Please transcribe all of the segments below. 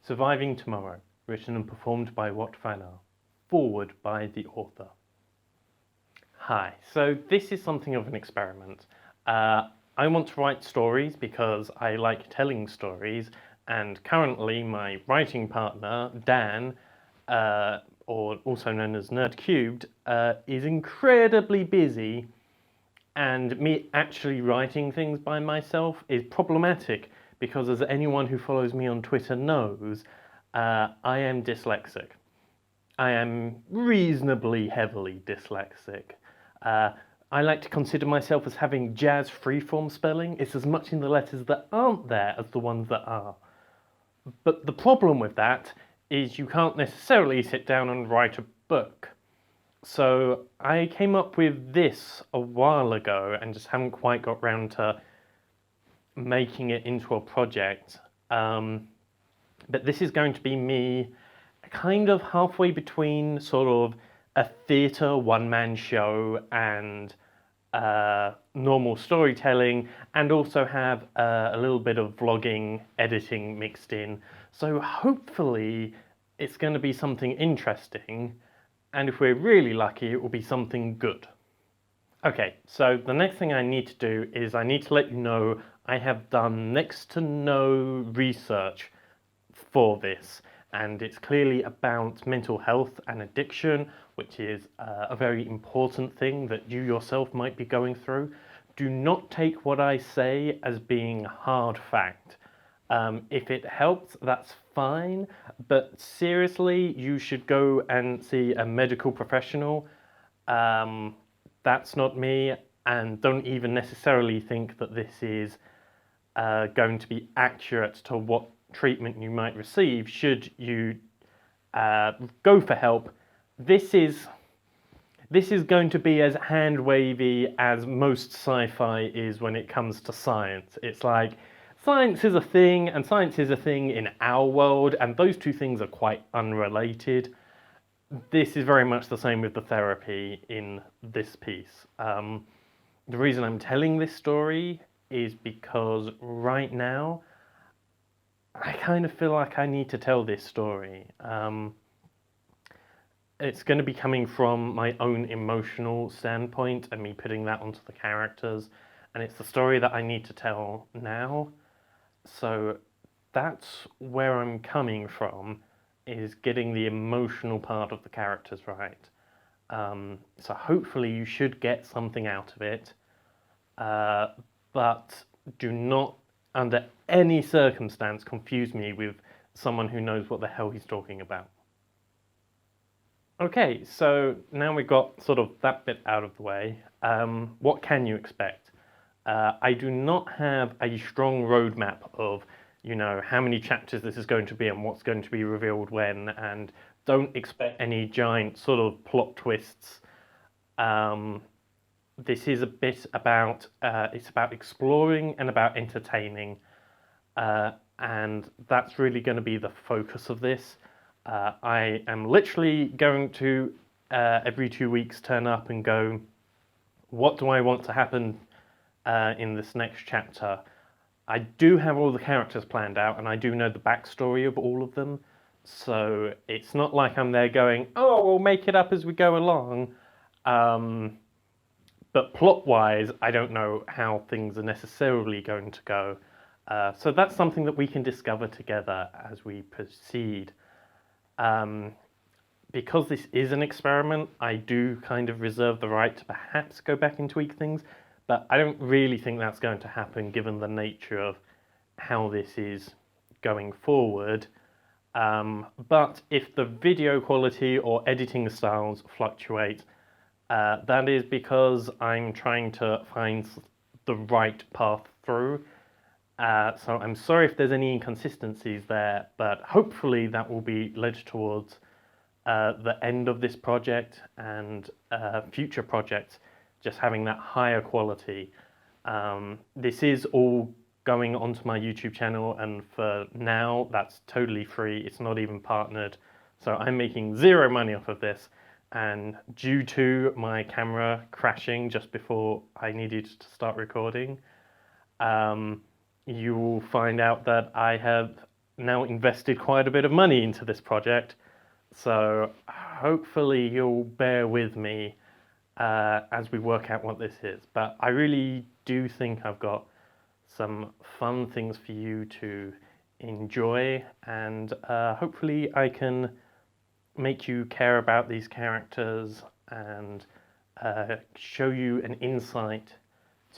Surviving Tomorrow, written and performed by WotFanar. Foreword by the author. Hi, so this is something of an experiment. I want to write stories because I like telling stories, and currently my writing partner, Dan, or also known as Nerd Cubed, is incredibly busy, and me actually writing things by myself is problematic because, as anyone who follows me on Twitter knows, I am dyslexic. I am reasonably heavily dyslexic. I like to consider myself as having jazz freeform spelling. It's as much in the letters that aren't there as the ones that are. But the problem with that is you can't necessarily sit down and write a book. So I came up with this a while ago and just haven't quite got round to making it into a project. But this is going to be me kind of halfway between sort of a theatre one-man show and normal storytelling, and also have a little bit of vlogging, editing mixed in. So hopefully it's going to be something interesting, and if we're really lucky, it will be something good. Okay, so the next thing I need to do is I need to let you know I have done next to no research for this, and it's clearly about mental health and addiction, which is a very important thing that you yourself might be going through. Do not take what I say as being hard fact. If it helps, that's fine, but seriously, you should go and see a medical professional. That's not me, and don't even necessarily think that this is going to be accurate to what treatment you might receive should you go for help. This is going to be as hand-wavy as most sci-fi is when it comes to science. It's like, science is a thing, and science is a thing in our world, and those two things are quite unrelated. This is very much the same with the therapy in this piece. The reason I'm telling this story is because right now, I kind of feel like I need to tell this story. It's going to be coming from my own emotional standpoint and me putting that onto the characters, and it's the story that I need to tell now. So that's where I'm coming from, is getting the emotional part of the characters right. So hopefully you should get something out of it, but do not under any circumstance confuse me with someone who knows what the hell he's talking about. Okay, so now we've got sort of that bit out of the way. What can you expect? I do not have a strong roadmap of, you know, how many chapters this is going to be and what's going to be revealed when, and don't expect any giant sort of plot twists. This is a bit about, it's about exploring and about entertaining, and that's really going to be the focus of this. I am literally going to, every 2 weeks, turn up and go, what do I want to happen in this next chapter? I do have all the characters planned out, and I do know the backstory of all of them, so it's not like I'm there going, oh, we'll make it up as we go along. But plot-wise, I don't know how things are necessarily going to go. So that's something that we can discover together as we proceed. Because this is an experiment, I do kind of reserve the right to perhaps go back and tweak things, but I don't really think that's going to happen given the nature of how this is going forward. But if the video quality or editing styles fluctuate, that is because I'm trying to find the right path through. So I'm sorry if there's any inconsistencies there, but hopefully that will be led towards the end of this project and future projects just having that higher quality. This is all going onto my YouTube channel, and for now that's totally free. It's not even partnered, so I'm making zero money off of this. And due to my camera crashing just before I needed to start recording, you will find out that I have now invested quite a bit of money into this project, so hopefully you'll bear with me as we work out what this is. But I really do think I've got some fun things for you to enjoy, and hopefully I can make you care about these characters and show you an insight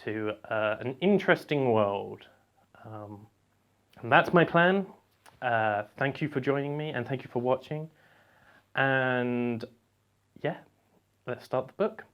to an interesting world. And that's my plan. Thank you for joining me, and thank you for watching. And yeah, let's start the book.